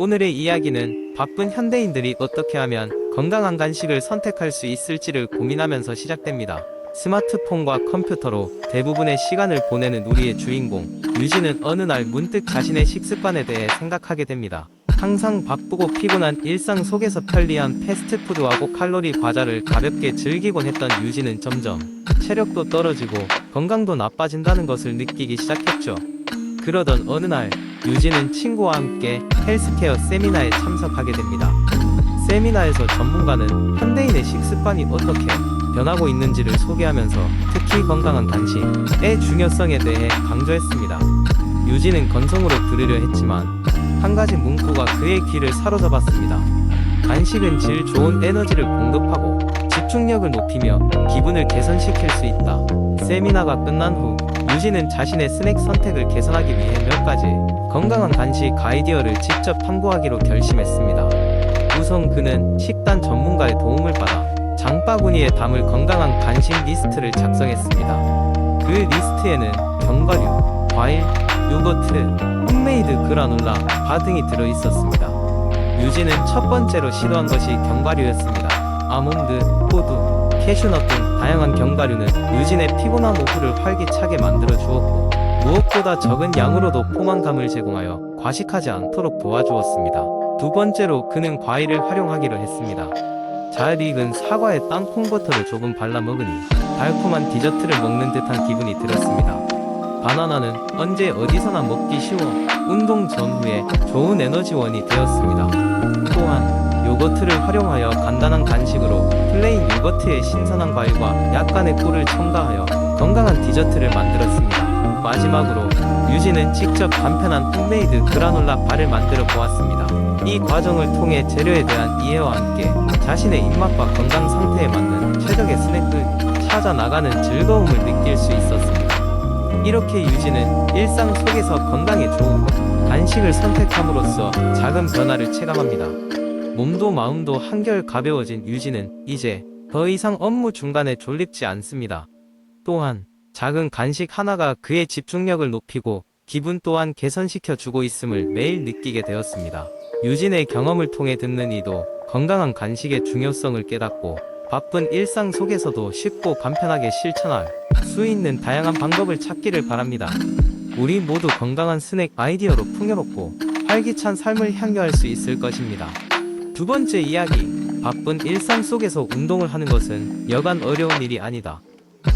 오늘의 이야기는 바쁜 현대인들이 어떻게 하면 건강한 간식을 선택할 수 있을지를 고민하면서 시작됩니다. 스마트폰과 컴퓨터로 대부분의 시간을 보내는 우리의 주인공 유진은 어느 날 문득 자신의 식습관에 대해 생각하게 됩니다. 항상 바쁘고 피곤한 일상 속에서 편리한 패스트푸드하고 칼로리 과자를 가볍게 즐기곤 했던 유진은 점점 체력도 떨어지고 건강도 나빠진다는 것을 느끼기 시작했죠. 그러던 어느 날 유진은 친구와 함께 헬스케어 세미나에 참석하게 됩니다. 세미나에서 전문가는 현대인의 식습관이 어떻게 변하고 있는지를 소개하면서 특히 건강한 간식의 중요성에 대해 강조했습니다. 유진은 건성으로 들으려 했지만 한 가지 문구가 그의 귀를 사로잡았습니다. 간식은 질 좋은 에너지를 공급하고 집중력을 높이며 기분을 개선시킬 수 있다. 세미나가 끝난 후 유진은 자신의 스낵 선택을 개선하기 위해 몇 가지 건강한 간식 아이디어를 직접 탐구하기로 결심했습니다. 우선 그는 식단 전문가의 도움을 받아 장바구니에 담을 건강한 간식 리스트를 작성했습니다. 그 리스트에는 견과류, 과일, 요거트, 홈메이드 그라놀라, 바 등이 들어있었습니다. 유진은 첫 번째로 시도한 것이 견과류였습니다. 아몬드, 호두, 캐슈넛 등 다양한 견과류는 유진의 피곤한 오후를 활기차게 만들어 주었고 무엇보다 적은 양으로도 포만감을 제공하여 과식하지 않도록 도와주었습니다. 두 번째로 그는 과일을 활용하기로 했습니다. 잘 익은 사과에 땅콩버터를 조금 발라 먹으니 달콤한 디저트를 먹는 듯한 기분이 들었습니다. 바나나는 언제 어디서나 먹기 쉬워 운동 전후에 좋은 에너지원이 되었습니다. 또한 요거트를 활용하여 간단한 간식으로 플레인 요거트에 신선한 과일과 약간의 꿀을 첨가하여 건강한 디저트를 만들었습니다. 마지막으로 유진은 직접 간편한 홈메이드 그라놀라 바를 만들어 보았습니다. 이 과정을 통해 재료에 대한 이해와 함께 자신의 입맛과 건강 상태에 맞는 최적의 스낵을 찾아 나가는 즐거움을 느낄 수 있었습니다. 이렇게 유진은 일상 속에서 건강에 좋은 간식을 선택함으로써 작은 변화를 체감합니다. 몸도 마음도 한결 가벼워진 유진은 이제 더 이상 업무 중간에 졸립지 않습니다. 또한 작은 간식 하나가 그의 집중력을 높이고 기분 또한 개선시켜 주고 있음을 매일 느끼게 되었습니다. 유진의 경험을 통해 듣는 이도 건강한 간식의 중요성을 깨닫고 바쁜 일상 속에서도 쉽고 간편하게 실천할 수 있는 다양한 방법을 찾기를 바랍니다. 우리 모두 건강한 스낵 아이디어로 풍요롭고 활기찬 삶을 향유할 수 있을 것입니다. 두 번째 이야기, 바쁜 일상 속에서 운동을 하는 것은 여간 어려운 일이 아니다.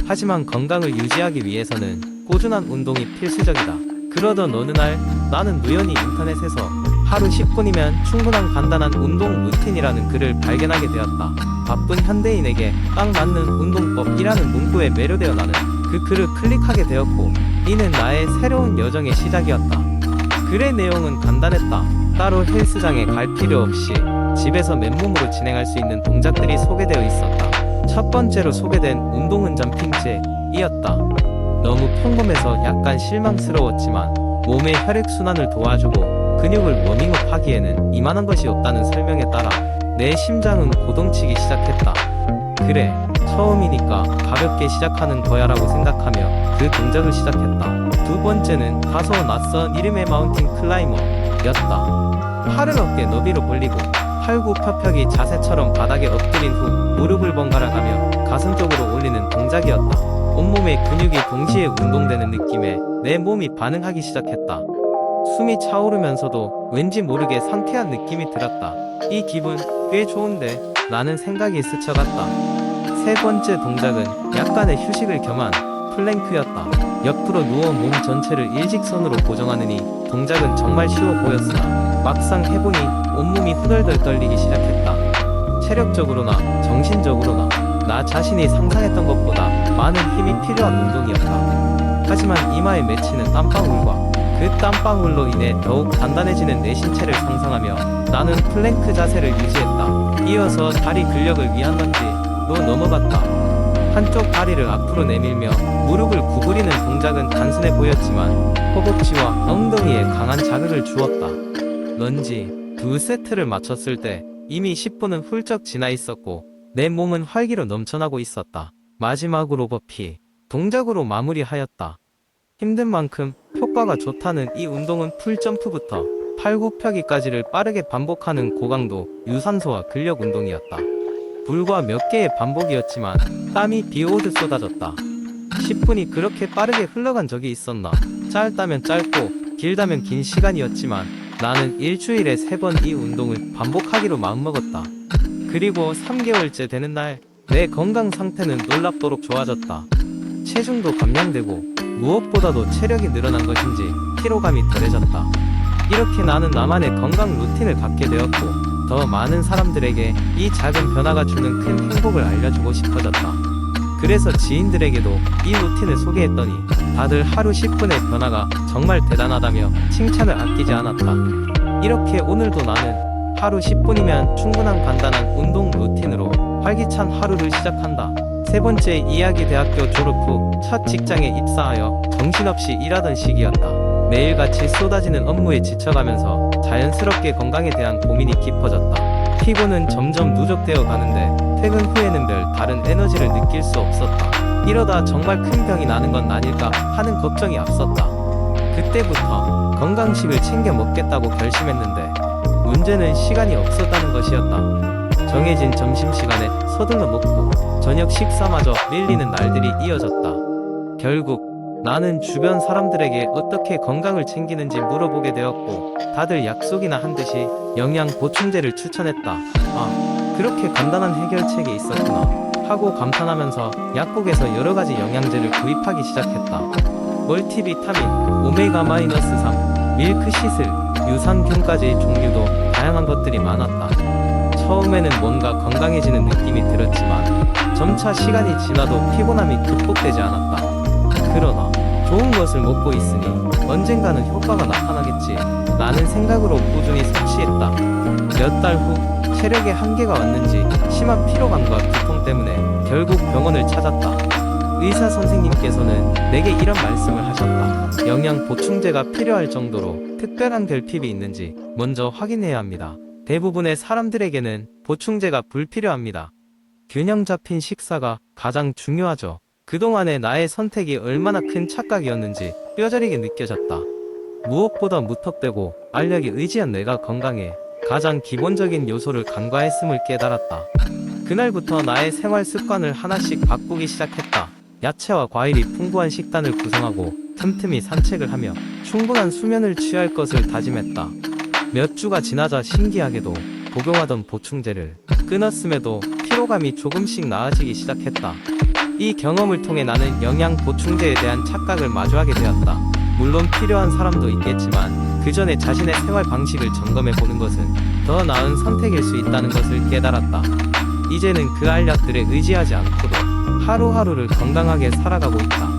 하지만 건강을 유지하기 위해서는 꾸준한 운동이 필수적이다. 그러던 어느 날 나는 우연히 인터넷에서 하루 10분이면 충분한 간단한 운동 루틴이라는 글을 발견하게 되었다. 바쁜 현대인에게 딱 맞는 운동법이라는 문구에 매료되어 나는 그 글을 클릭하게 되었고 이는 나의 새로운 여정의 시작이었다. 글의 내용은 간단했다. 따로 헬스장에 갈 필요 없이 집에서 맨몸으로 진행할 수 있는 동작들이 소개되어 있었다. 첫 번째로 소개된 운동은 점핑잭이었다. 너무 평범해서 약간 실망스러웠지만 몸의 혈액순환을 도와주고 근육을 워밍업 하기에는 이만한 것이 없다는 설명에 따라 내 심장은 고동치기 시작했다. 그래, 처음이니까 가볍게 시작하는 거야 라고 생각하며 그 동작을 시작했다. 두 번째는 다소 낯선 이름의 마운틴 클라이머 였다. 팔을 어깨 너비로 벌리고 팔굽혀펴기 자세처럼 바닥에 엎드린 후 무릎을 번갈아 가며 가슴 쪽으로 올리는 동작이었다. 온몸의 근육이 동시에 운동되는 느낌에 내 몸이 반응하기 시작했다. 숨이 차오르면서도 왠지 모르게 상쾌한 느낌이 들었다. 이 기분 꽤 좋은데 라는 생각이 스쳐갔다. 세 번째 동작은 약간의 휴식을 겸한 플랭크였다. 옆으로 누워 몸 전체를 일직선으로 고정하는 이 동작은 정말 쉬워 보였으나 막상 해보니 온몸이 후덜덜 떨리기 시작했다. 체력적으로나 정신적으로나 나 자신이 상상했던 것보다 많은 힘이 필요한 운동이었다. 하지만 이마에 맺히는 땀방울과 그 땀방울로 인해 더욱 단단해지는 내 신체를 상상하며 나는 플랭크 자세를 유지했다. 이어서 다리 근력을 위한 런지로 넘어갔다. 한쪽 다리를 앞으로 내밀며 무릎을 구부리는 동작은 단순해 보였지만 허벅지와 엉덩이에 강한 자극을 주었다. 런지 2세트를 마쳤을 때 이미 10분은 훌쩍 지나 있었고 내 몸은 활기로 넘쳐나고 있었다. 마지막으로 버피 동작으로 마무리하였다. 힘든 만큼 효과가 좋다는 이 운동은 풀점프부터 팔굽혀기까지를 빠르게 반복하는 고강도 유산소와 근력 운동이었다. 불과 몇 개의 반복이었지만 땀이 비오듯 쏟아졌다. 10분이 그렇게 빠르게 흘러간 적이 있었나? 짧다면 짧고 길다면 긴 시간이었지만 나는 일주일에 3번 이 운동을 반복하기로 마음먹었다. 그리고 3개월째 되는 날 내 건강 상태는 놀랍도록 좋아졌다. 체중도 감량되고 무엇보다도 체력이 늘어난 것인지 피로감이 덜해졌다. 이렇게 나는 나만의 건강 루틴을 갖게 되었고 더 많은 사람들에게 이 작은 변화가 주는 큰 행복을 알려주고 싶어졌다. 그래서 지인들에게도 이 루틴을 소개했더니 다들 하루 10분의 변화가 정말 대단하다며 칭찬을 아끼지 않았다. 이렇게 오늘도 나는 하루 10분이면 충분한 간단한 운동 루틴으로 활기찬 하루를 시작한다. 세 번째 이야기. 대학교 졸업 후 첫 직장에 입사하여 정신없이 일하던 시기였다. 매일같이 쏟아지는 업무에 지쳐가면서 자연스럽게 건강에 대한 고민이 깊어졌다. 피부는 점점 누적되어 가는데 퇴근 후에는 별 다른 에너지를 느낄 수 없었다. 이러다 정말 큰 병이 나는 건 아닐까 하는 걱정이 앞섰다. 그때부터 건강식을 챙겨 먹겠다고 결심했는데 문제는 시간이 없었다는 것이었다. 정해진 점심시간에 서둘러 먹고 저녁 식사마저 밀리는 날들이 이어졌다. 결국 나는 주변 사람들에게 어떻게 건강을 챙기는지 물어보게 되었고 다들 약속이나 한 듯이 영양 보충제를 추천했다. 아, 그렇게 간단한 해결책이 있었구나 하고 감탄하면서 약국에서 여러가지 영양제를 구입하기 시작했다. 멀티비타민, 오메가-3, 밀크시슬, 유산균까지 종류도 다양한 것들이 많았다. 처음에는 뭔가 건강해지는 느낌이 들었지만 점차 시간이 지나도 피곤함이 극복되지 않았다. 그러나 좋은 것을 먹고 있으니 언젠가는 효과가 나타나겠지 라는 생각으로 꾸준히 섭취했다. 몇 달 후 체력에 한계가 왔는지 심한 피로감과 두통 때문에 결국 병원을 찾았다. 의사 선생님께서는 내게 이런 말씀을 하셨다. 영양 보충제가 필요할 정도로 특별한 결핍이 있는지 먼저 확인해야 합니다. 대부분의 사람들에게는 보충제가 불필요합니다. 균형 잡힌 식사가 가장 중요하죠. 그동안의 나의 선택이 얼마나 큰 착각이었는지 뼈저리게 느껴졌다. 무엇보다 무턱대고 알력이 의지한 내가 건강에 가장 기본적인 요소를 간과했음을 깨달았다. 그날부터 나의 생활 습관을 하나씩 바꾸기 시작했다. 야채와 과일이 풍부한 식단을 구성하고 틈틈이 산책을 하며 충분한 수면을 취할 것을 다짐했다. 몇 주가 지나자 신기하게도 복용하던 보충제를 끊었음에도 피로감이 조금씩 나아지기 시작했다. 이 경험을 통해 나는 영양 보충제에 대한 착각을 마주하게 되었다. 물론 필요한 사람도 있겠지만 그 전에 자신의 생활 방식을 점검해 보는 것은 더 나은 선택일 수 있다는 것을 깨달았다. 이제는 그 알약들에 의지하지 않고도 하루하루를 건강하게 살아가고 있다.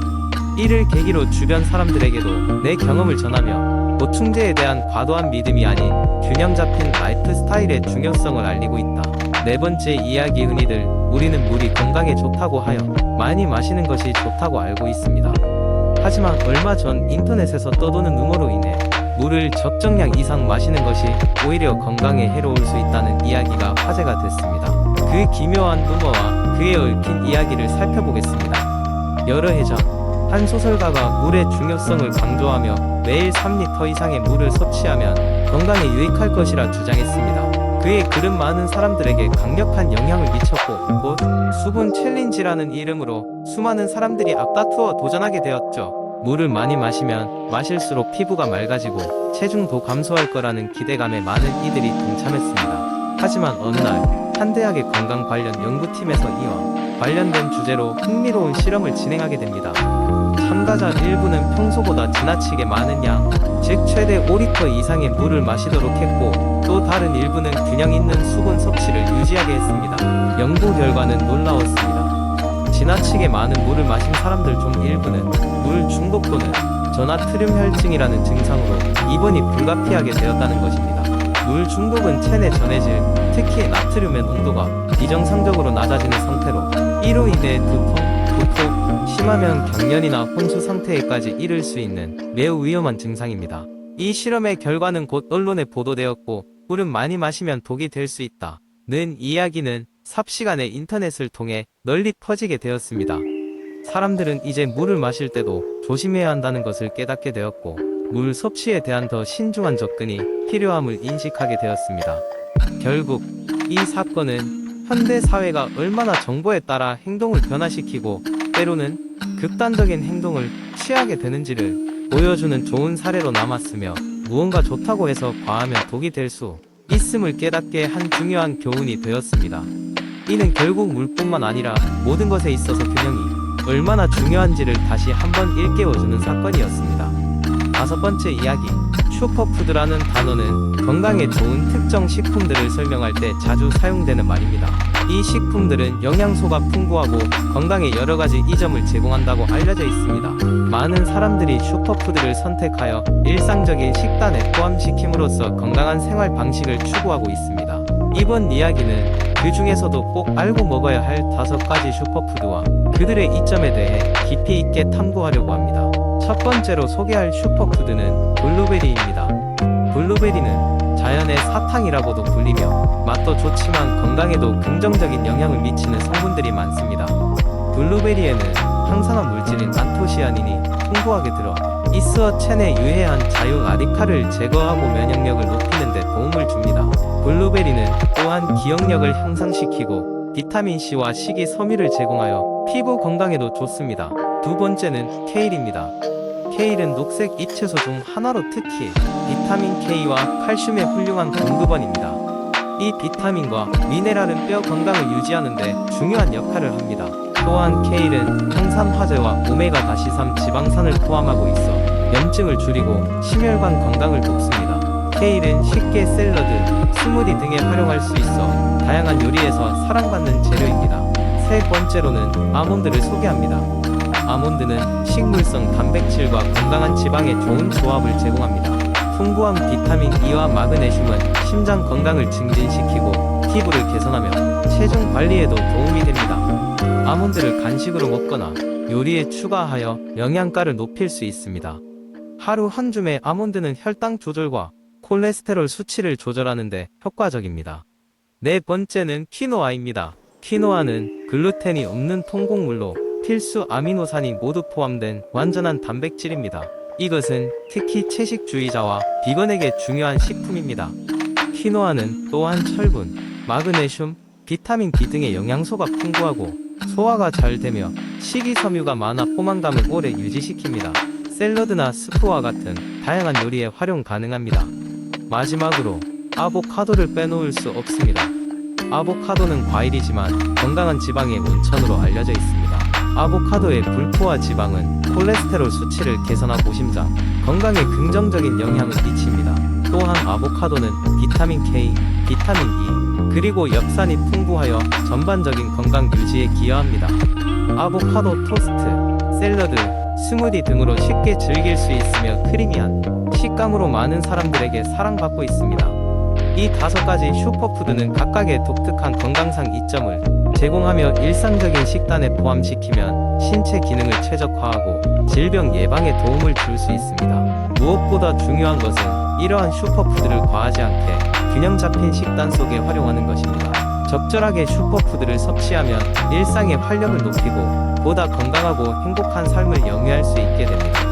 이를 계기로 주변 사람들에게도 내 경험을 전하며 보충제에 대한 과도한 믿음이 아닌 균형 잡힌 라이프 스타일의 중요성을 알리고 있다. 네 번째 이야기. 흔히들 우리는 물이 건강에 좋다고 하여 많이 마시는 것이 좋다고 알고 있습니다. 하지만 얼마 전 인터넷에서 떠도는 루머로 인해 물을 적정량 이상 마시는 것이 오히려 건강에 해로울 수 있다는 이야기가 화제가 됐습니다. 그 기묘한 루머와 그에 얽힌 이야기를 살펴보겠습니다. 여러 해 전 한 소설가가 물의 중요성을 강조하며 매일 3리터 이상의 물을 섭취하면 건강에 유익할 것이라 주장했습니다. 그의 글은 많은 사람들에게 강력한 영향을 미쳤고 곧 수분 챌린지라는 이름으로 수많은 사람들이 앞다투어 도전하게 되었죠. 물을 많이 마시면 마실수록 피부가 맑아지고 체중도 감소할 거라는 기대감에 많은 이들이 동참했습니다. 하지만 어느 날 한 대학의 건강 관련 연구팀에서 이와 관련된 주제로 흥미로운 실험을 진행하게 됩니다. 참가자 일부는 평소보다 지나치게 많은 양, 즉 최대 5리터 이상의 물을 마시도록 했고 또 다른 일부는 균형 있는 수분 섭취를 유지하게 했습니다. 연구 결과는 놀라웠습니다. 지나치게 많은 물을 마신 사람들 중 일부는 물 중독 또는 저나트륨 혈증이라는 증상으로 입원이 불가피하게 되었다는 것입니다. 물 중독은 체내 전해질, 특히 나트륨의 농도가 비정상적으로 낮아지는 상태로 이로 인해 두통, 구토, 심하면 경련이나 혼수 상태에까지 이를 수 있는 매우 위험한 증상입니다. 이 실험의 결과는 곧 언론에 보도되었고 물은 많이 마시면 독이 될 수 있다 는 이야기는 삽시간에 인터넷을 통해 널리 퍼지게 되었습니다. 사람들은 이제 물을 마실 때도 조심해야 한다는 것을 깨닫게 되었고 물 섭취에 대한 더 신중한 접근이 필요함을 인식하게 되었습니다. 결국 이 사건은 현대 사회가 얼마나 정보에 따라 행동을 변화시키고 때로는 극단적인 행동을 취하게 되는지를 보여주는 좋은 사례로 남았으며, 무언가 좋다고 해서 과하면 독이 될 수 있음을 깨닫게 한 중요한 교훈이 되었습니다. 이는 결국 물뿐만 아니라 모든 것에 있어서 균형이 얼마나 중요한지를 다시 한번 일깨워주는 사건이었습니다. 다섯 번째 이야기, 슈퍼푸드라는 단어는 건강에 좋은 특정 식품들을 설명할 때 자주 사용되는 말입니다. 이 식품들은 영양소가 풍부하고 건강에 여러가지 이점을 제공한다고 알려져 있습니다. 많은 사람들이 슈퍼푸드를 선택하여 일상적인 식단에 포함시킴으로써 건강한 생활 방식을 추구하고 있습니다. 이번 이야기는 그 중에서도 꼭 알고 먹어야 할 5가지 슈퍼푸드와 그들의 이점에 대해 깊이 있게 탐구하려고 합니다. 첫 번째로 소개할 슈퍼푸드는 블루베리입니다. 블루베리는 자연의 사탕이라고도 불리며 맛도 좋지만 건강에도 긍정적인 영향을 미치는 성분들이 많습니다. 블루베리에는 항산화 물질인 안토시아닌이 풍부하게 들어 있어 체내 유해한 자유 라디칼을 제거하고 면역력을 높이는 데 도움을 줍니다. 블루베리는 또한 기억력을 향상시키고 비타민C와 식이섬유를 제공하여 피부 건강에도 좋습니다. 두 번째는 케일입니다. 케일은 녹색 잎채소 중 하나로 특히 비타민 K와 칼슘의 훌륭한 공급원입니다. 이 비타민과 미네랄은 뼈 건강을 유지하는 데 중요한 역할을 합니다. 또한 케일은 항산화제와 오메가-3 지방산을 포함하고 있어 염증을 줄이고 심혈관 건강을 돕습니다. 케일은 쉽게 샐러드, 스무디 등에 활용할 수 있어 다양한 요리에서 사랑받는 재료입니다. 세 번째로는 아몬드를 소개합니다. 아몬드는 식물성 단백질과 건강한 지방의 좋은 조합을 제공합니다. 풍부한 비타민 E와 마그네슘은 심장 건강을 증진시키고 피부를 개선하며 체중 관리에도 도움이 됩니다. 아몬드를 간식으로 먹거나 요리에 추가하여 영양가를 높일 수 있습니다. 하루 한 줌의 아몬드는 혈당 조절과 콜레스테롤 수치를 조절하는 데 효과적입니다. 네 번째는 키노아입니다. 키노아는 글루텐이 없는 통곡물로 필수 아미노산이 모두 포함된 완전한 단백질입니다. 이것은 특히 채식주의자와 비건에게 중요한 식품입니다. 키노아는 또한 철분, 마그네슘, 비타민 B 등의 영양소가 풍부하고 소화가 잘 되며 식이섬유가 많아 포만감을 오래 유지시킵니다. 샐러드나 스프와 같은 다양한 요리에 활용 가능합니다. 마지막으로 아보카도를 빼놓을 수 없습니다. 아보카도는 과일이지만 건강한 지방의 원천으로 알려져 있습니다. 아보카도의 불포화 지방은 콜레스테롤 수치를 개선하고 심장 건강에 긍정적인 영향을 미칩니다. 또한 아보카도는 비타민 K, 비타민 E, 그리고 엽산이 풍부하여 전반적인 건강 유지에 기여합니다. 아보카도 토스트, 샐러드, 스무디 등으로 쉽게 즐길 수 있으며 크리미한 식감으로 많은 사람들에게 사랑받고 있습니다. 이 5가지 슈퍼푸드는 각각의 독특한 건강상 이점을 제공하며 일상적인 식단에 포함시키면 신체 기능을 최적화하고 질병 예방에 도움을 줄 수 있습니다. 무엇보다 중요한 것은 이러한 슈퍼푸드를 과하지 않게 균형 잡힌 식단 속에 활용하는 것입니다. 적절하게 슈퍼푸드를 섭취하면 일상의 활력을 높이고 보다 건강하고 행복한 삶을 영위할 수 있게 됩니다.